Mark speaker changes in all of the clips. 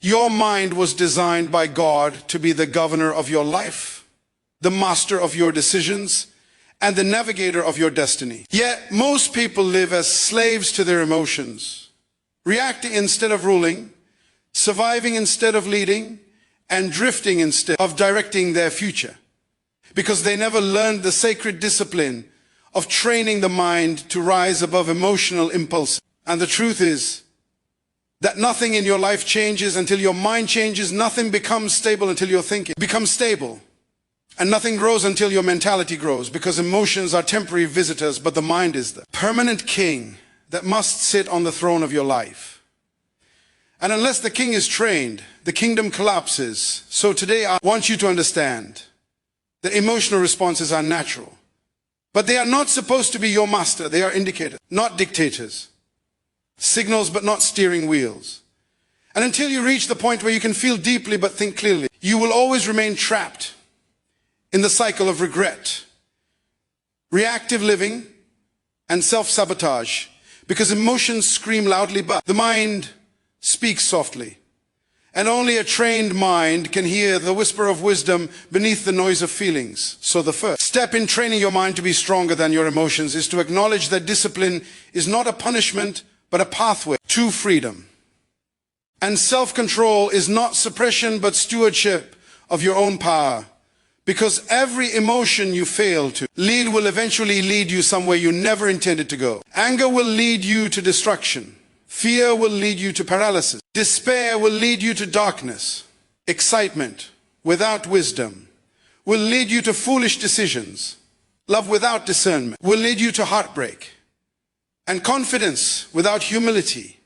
Speaker 1: Your mind was designed by God to be the governor of your life, the master of your decisions, and the navigator of your destiny. Yet most people live as slaves to their emotions, reacting instead of ruling, surviving instead of leading, and drifting instead of directing their future, because they never learned the sacred discipline of training the mind to rise above emotional impulses. And the truth is that nothing in your life changes until your mind changes. Nothing becomes stable until your thinking becomes stable. And nothing grows until your mentality grows, because emotions are temporary visitors, but the mind is the permanent king that must sit on the throne of your life. And unless the king is trained, the kingdom collapses. So today I want you to understand that emotional responses are natural, but they are not supposed to be your master. They are indicators, not dictators. Signals, but not steering wheels. And until you reach the point where you can feel deeply but think clearly, you will always remain trapped in the cycle of regret, reactive living, and self-sabotage, because emotions scream loudly, but the mind speaks softly. And only a trained mind can hear the whisper of wisdom beneath the noise of feelings. So the first step in training your mind to be stronger than your emotions is to acknowledge that discipline is not a punishment, but a pathway to freedom. And self-control is not suppression, but stewardship of your own power. Because every emotion you fail to lead will eventually lead you somewhere you never intended to go. Anger will lead you to destruction. Fear will lead you to paralysis. Despair will lead you to darkness. Excitement without wisdom will lead you to foolish decisions. Love without discernment will lead you to heartbreak. And confidence without humility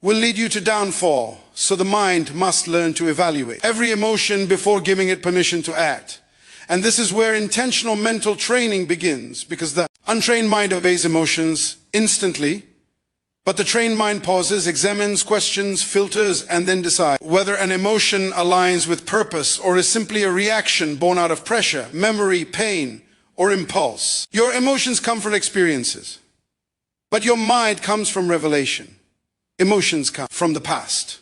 Speaker 1: will lead you to downfall. So the mind must learn to evaluate every emotion before giving it permission to act. And this is where intentional mental training begins, because the untrained mind obeys emotions instantly, but the trained mind pauses, examines, questions, filters, and then decides whether an emotion aligns with purpose or is simply a reaction born out of pressure, memory, pain, or impulse. Your emotions come from experiences, but your mind comes from revelation. Emotions come from the past,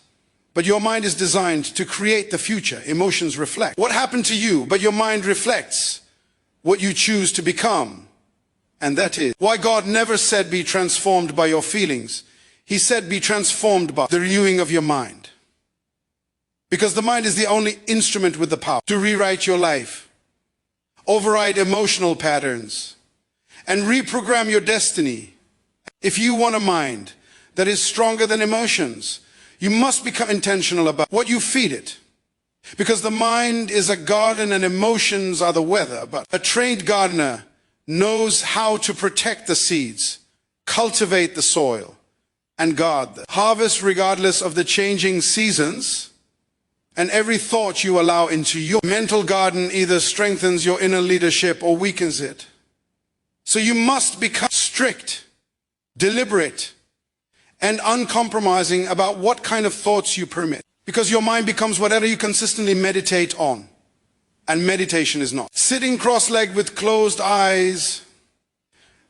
Speaker 1: but your mind is designed to create the future. Emotions reflect what happened to you, but your mind reflects what you choose to become. And that is why God never said be transformed by your feelings. He said be transformed by the renewing of your mind. Because the mind is the only instrument with the power to rewrite your life, override emotional patterns, and reprogram your destiny. If you want a mind that is stronger than emotions, you must become intentional about what you feed it. Because the mind is a garden and emotions are the weather, but a trained gardener knows how to protect the seeds, cultivate the soil, and guard the harvest regardless of the changing seasons. And every thought you allow into your mental garden either strengthens your inner leadership or weakens it. So you must become strict, deliberate, and uncompromising about what kind of thoughts you permit. Because your mind becomes whatever you consistently meditate on. And meditation is not. Sitting cross-legged with closed eyes.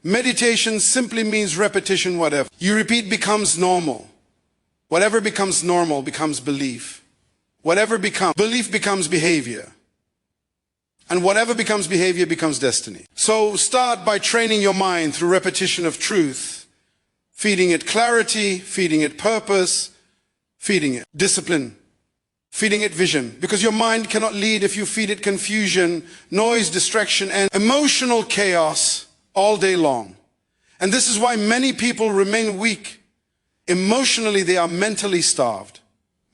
Speaker 1: Meditation simply means repetition, whatever. You repeat becomes normal. Whatever becomes normal becomes belief. Whatever becomes belief becomes behavior. And whatever becomes behavior becomes destiny. So start by training your mind through repetition of truth. Feeding it clarity, feeding it purpose, feeding it discipline, feeding it vision. Because your mind cannot lead if you feed it confusion, noise, distraction, and emotional chaos all day long. And this is why many people remain weak. Emotionally, they are mentally starved,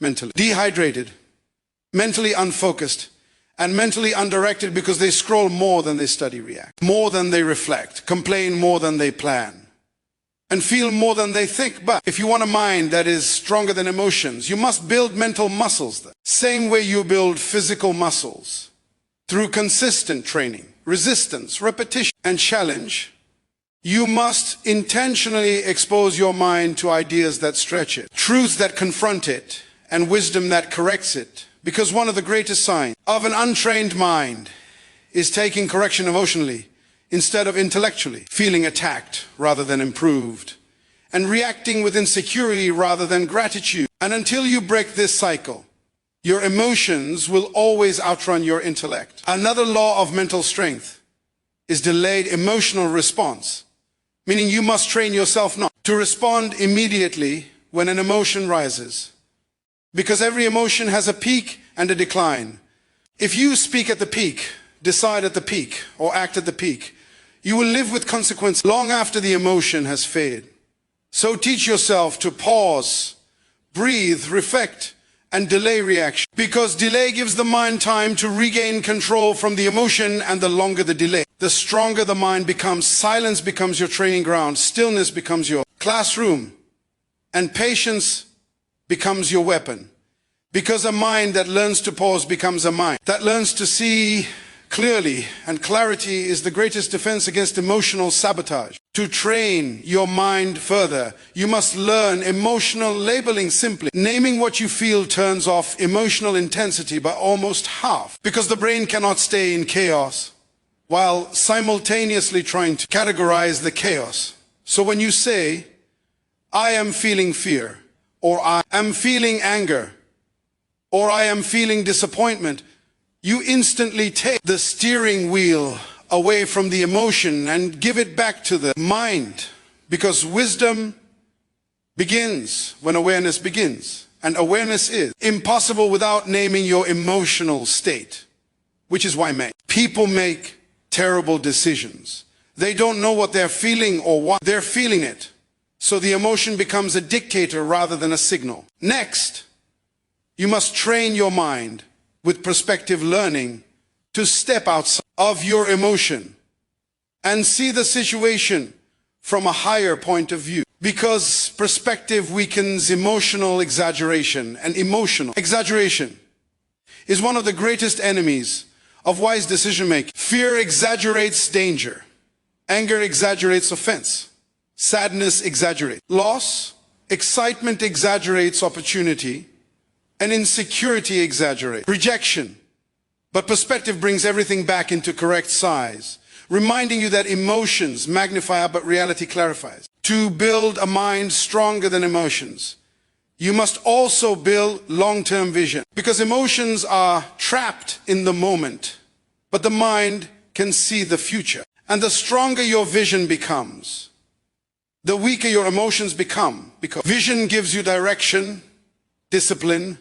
Speaker 1: mentally dehydrated, mentally unfocused, and mentally undirected, because they scroll more than they study, react, more than they reflect, complain more than they plan, and feel more than they think. But if you want a mind that is stronger than emotions, you must build mental muscles. Same way you build physical muscles, through consistent training, resistance, repetition, and challenge. You must intentionally expose your mind to ideas that stretch it, truths that confront it, and wisdom that corrects it. Because one of the greatest signs of an untrained mind is taking correction emotionally instead of intellectually, feeling attacked rather than improved, and reacting with insecurity rather than gratitude. And until you break this cycle, your emotions will always outrun your intellect. Another law of mental strength is delayed emotional response, meaning you must train yourself not to respond immediately when an emotion rises, because every emotion has a peak and a decline. If you speak at the peak, decide at the peak, or act at the peak, you will live with consequences long after the emotion has faded. So teach yourself to pause, breathe, reflect, and delay reaction. Because delay gives the mind time to regain control from the emotion, and the longer the delay, the stronger the mind becomes. Silence becomes your training ground, stillness becomes your classroom, and patience becomes your weapon. Because a mind that learns to pause becomes a mind that learns to see clearly, and clarity is the greatest defense against emotional sabotage. To train your mind further, you must learn emotional labeling simply. Naming what you feel turns off emotional intensity by almost half, because the brain cannot stay in chaos while simultaneously trying to categorize the chaos. So when you say, I am feeling fear, or I am feeling anger, or I am feeling disappointment, you instantly take the steering wheel away from the emotion and give it back to the mind. Because wisdom begins when awareness begins. And awareness is impossible without naming your emotional state. Which is why people make terrible decisions. They don't know what they're feeling or why they're feeling it. So the emotion becomes a dictator rather than a signal. Next, you must train your mind with perspective learning to step outside of your emotion and see the situation from a higher point of view. Because perspective weakens emotional exaggeration, and emotional exaggeration is one of the greatest enemies of wise decision making. Fear exaggerates danger. Anger exaggerates offense. Sadness exaggerates loss. Excitement exaggerates opportunity. And insecurity exaggerates rejection. But perspective brings everything back into correct size, reminding you that emotions magnify but reality clarifies. To build a mind stronger than emotions, you must also build long-term vision. Because emotions are trapped in the moment, but the mind can see the future. And the stronger your vision becomes, the weaker your emotions become. Because vision gives you direction, discipline,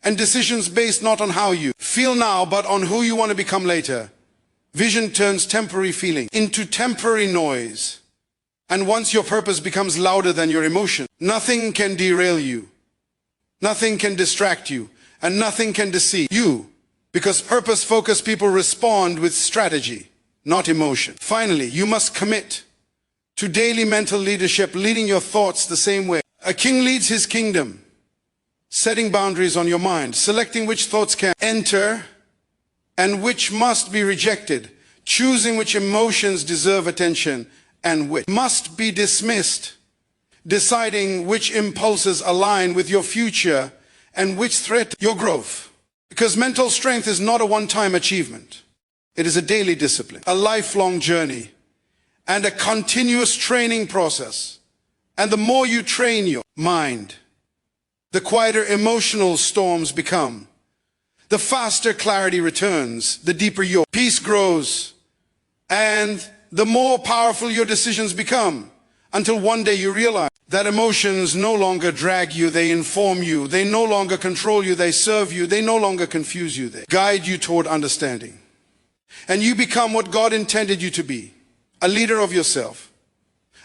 Speaker 1: and decisions based not on how you feel now, but on who you want to become later. Vision turns temporary feeling into temporary noise. And once your purpose becomes louder than your emotion, nothing can derail you. Nothing can distract you. And nothing can deceive you. Because purpose-focused people respond with strategy, not emotion. Finally, you must commit to daily mental leadership, leading your thoughts the same way. A king leads his kingdom, setting boundaries on your mind, selecting which thoughts can enter and which must be rejected, choosing which emotions deserve attention and which must be dismissed, deciding which impulses align with your future and which threat your growth. Because mental strength is not a one-time achievement. It is a daily discipline, a lifelong journey, and a continuous training process. And the more you train your mind, the quieter emotional storms become. The faster clarity returns, the deeper your peace grows, and the more powerful your decisions become, until one day you realize that emotions no longer drag you, they inform you. They no longer control you, they serve you. They no longer confuse you, they guide you toward understanding. And you become what God intended you to be, a leader of yourself,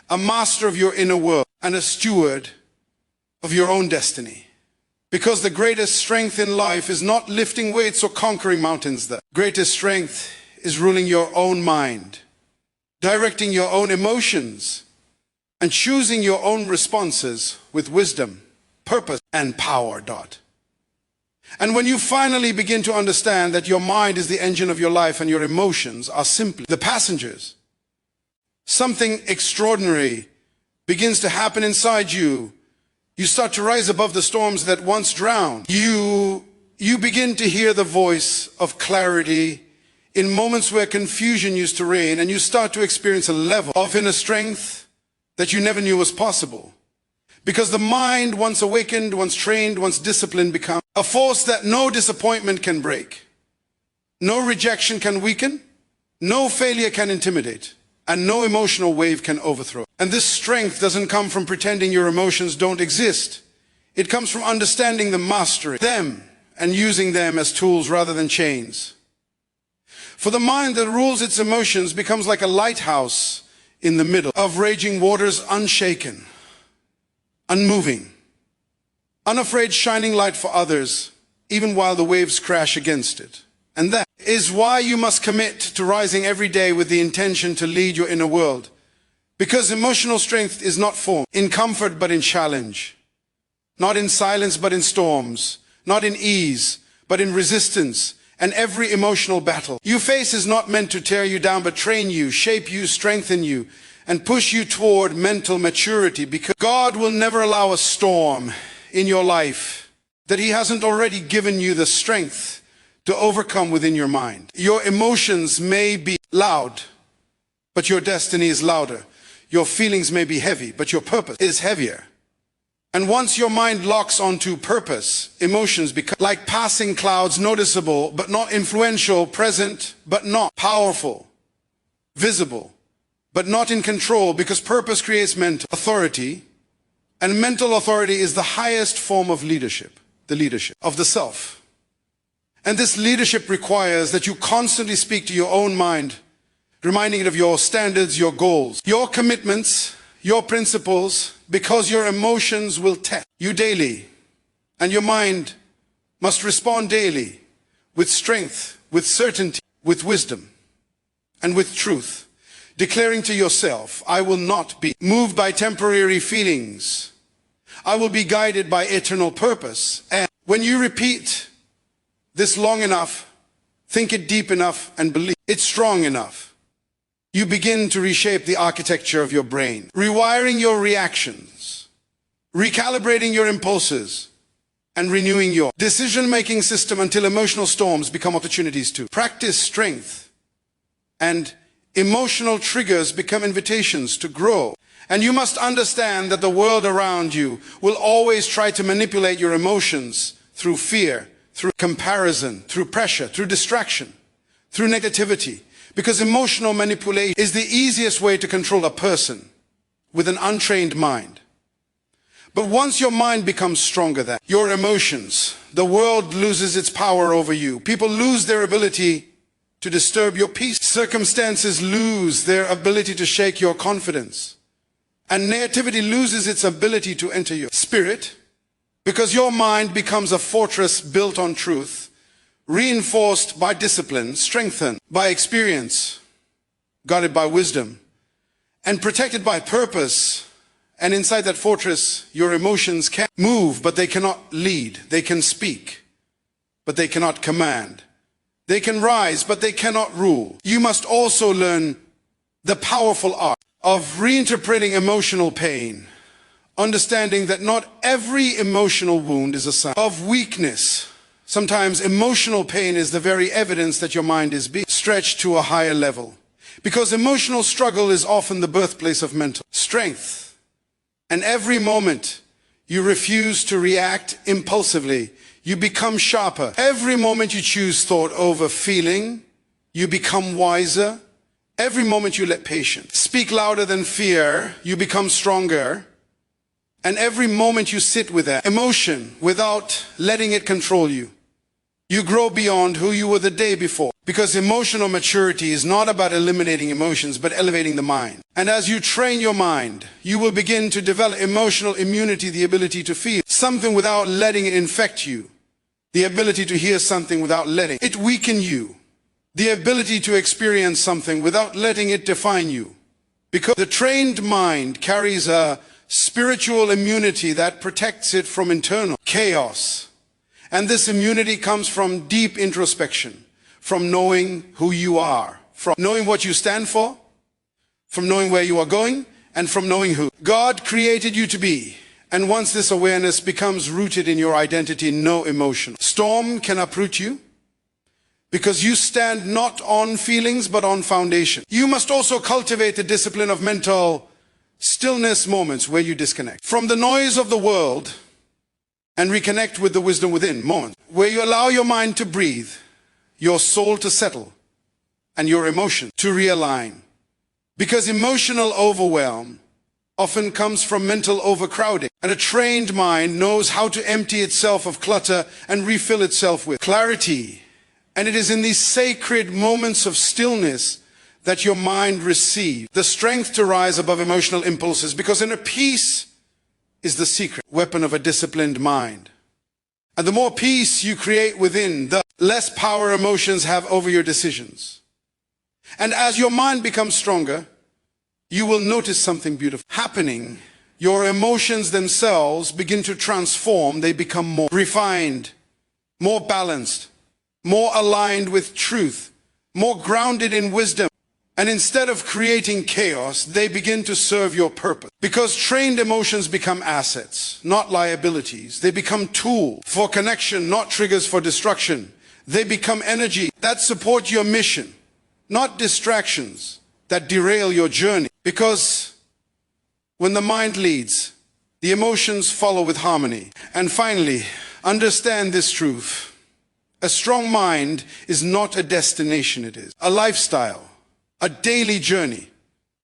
Speaker 1: a master of your inner world, and a steward of your own destiny. Because the greatest strength in life is not lifting weights or conquering mountains. The greatest strength is ruling your own mind, directing your own emotions, and choosing your own responses with wisdom, purpose, and power. And when you finally begin to understand that your mind is the engine of your life and your emotions are simply the passengers, something extraordinary begins to happen inside you. You start to rise above the storms that once drowned. You begin to hear the voice of clarity in moments where confusion used to reign, and you start to experience a level of inner strength that you never knew was possible. Because the mind, once awakened, once trained, once disciplined, becomes a force that no disappointment can break. No rejection can weaken, no failure can intimidate, and no emotional wave can overthrow. And this strength doesn't come from pretending your emotions don't exist. It comes from understanding them, mastering them, and using them as tools rather than chains. For the mind that rules its emotions becomes like a lighthouse in the middle of raging waters, unshaken, unmoving, unafraid, shining light for others, even while the waves crash against it. And that is why you must commit to rising every day with the intention to lead your inner world. Because emotional strength is not formed in comfort but in challenge, not in silence but in storms, not in ease but in resistance and every emotional battle you face is not meant to tear you down but train you, shape you, strengthen you, and push you toward mental maturity. Because God will never allow a storm in your life that He hasn't already given you the strength to overcome within your mind. Your emotions may be loud, but your destiny is louder. Your feelings may be heavy, but your purpose is heavier. And once your mind locks onto purpose, emotions become like passing clouds, noticeable but not influential, present but not powerful, visible but not in control, because purpose creates mental authority, and mental authority is the highest form of leadership, the leadership of the self. And this leadership requires that you constantly speak to your own mind, reminding it of your standards, your goals, your commitments, your principles, because your emotions will test you daily. And your mind must respond daily with strength, with certainty, with wisdom, and with truth, declaring to yourself, I will not be moved by temporary feelings. I will be guided by eternal purpose. And when you repeat this long enough, think it deep enough, and believe it strong enough, you begin to reshape the architecture of your brain, rewiring your reactions, recalibrating your impulses, and renewing your decision-making system until emotional storms become opportunities to practice strength, and emotional triggers become invitations to grow. And you must understand that the world around you will always try to manipulate your emotions through fear, through comparison, through pressure, through distraction, through negativity. Because emotional manipulation is the easiest way to control a person with an untrained mind. But once your mind becomes stronger than your emotions, the world loses its power over you. People lose their ability to disturb your peace. Circumstances lose their ability to shake your confidence. And negativity loses its ability to enter your spirit, because your mind becomes a fortress built on truth, reinforced by discipline, strengthened by experience, guarded by wisdom, and protected by purpose. And inside that fortress, your emotions can move, but they cannot lead. They can speak, but they cannot command. They can rise, but they cannot rule. You must also learn the powerful art of reinterpreting emotional pain, understanding that not every emotional wound is a sign of weakness. Sometimes emotional pain is the very evidence that your mind is being stretched to a higher level, because emotional struggle is often the birthplace of mental strength. And every moment you refuse to react impulsively, you become sharper. Every moment you choose thought over feeling, you become wiser. Every moment you let patience speak louder than fear, you become stronger. And every moment you sit with that emotion without letting it control you, you grow beyond who you were the day before. Because emotional maturity is not about eliminating emotions, but elevating the mind. And as you train your mind, you will begin to develop emotional immunity, the ability to feel something without letting it infect you, the ability to hear something without letting it weaken you, the ability to experience something without letting it define you. Because the trained mind carries a spiritual immunity that protects it from internal chaos. And this immunity comes from deep introspection, from knowing who you are, from knowing what you stand for, from knowing where you are going, and from knowing who God created you to be. And once this awareness becomes rooted in your identity, no emotion storm can uproot you, because you stand not on feelings but on foundation. You must also cultivate the discipline of mental stillness moments where you disconnect from the noise of the world and reconnect with the wisdom within. Moments where you allow your mind to breathe, your soul to settle, and your emotion to realign. Because emotional overwhelm often comes from mental overcrowding, and a trained mind knows how to empty itself of clutter and refill itself with clarity. And it is in these sacred moments of stillness that your mind receives the strength to rise above emotional impulses, because inner peace is the secret weapon of a disciplined mind. And the more peace you create within, the less power emotions have over your decisions. And as your mind becomes stronger, you will notice something beautiful happening. Your emotions themselves begin to transform. They become more refined, more balanced, more aligned with truth, more grounded in wisdom. And instead of creating chaos, they begin to serve your purpose. Because trained emotions become assets, not liabilities. They become tools for connection, not triggers for destruction. They become energy that support your mission, not distractions that derail your journey. Because when the mind leads, the emotions follow with harmony. And finally, understand this truth. A strong mind is not a destination, it is a lifestyle, a daily journey,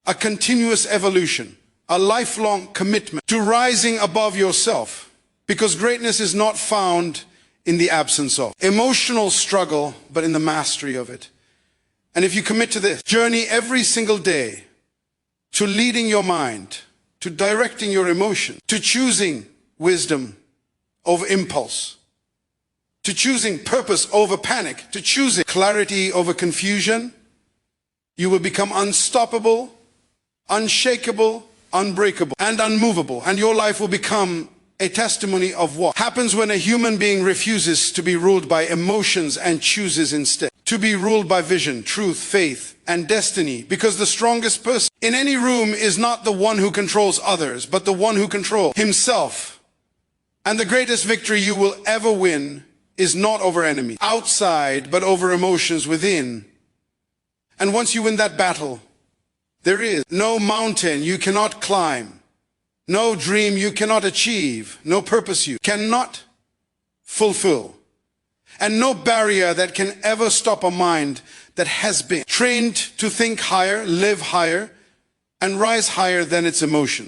Speaker 1: a continuous evolution, a lifelong commitment to rising above yourself. Because greatness is not found in the absence of emotional struggle, but in the mastery of it. And if you commit to this journey every single day, to leading your mind, to directing your emotion, to choosing wisdom over impulse, to choosing purpose over panic, to choosing clarity over confusion, you will become unstoppable, unshakable, unbreakable, and unmovable. And your life will become a testimony of what happens when a human being refuses to be ruled by emotions and chooses instead to be ruled by vision, truth, faith, and destiny. Because the strongest person in any room is not the one who controls others, but the one who controls himself. And the greatest victory you will ever win is not over enemies outside, but over emotions within. And once you win that battle, there is no mountain you cannot climb, no dream you cannot achieve, no purpose you cannot fulfill, and no barrier that can ever stop a mind that has been trained to think higher, live higher, and rise higher than its emotion.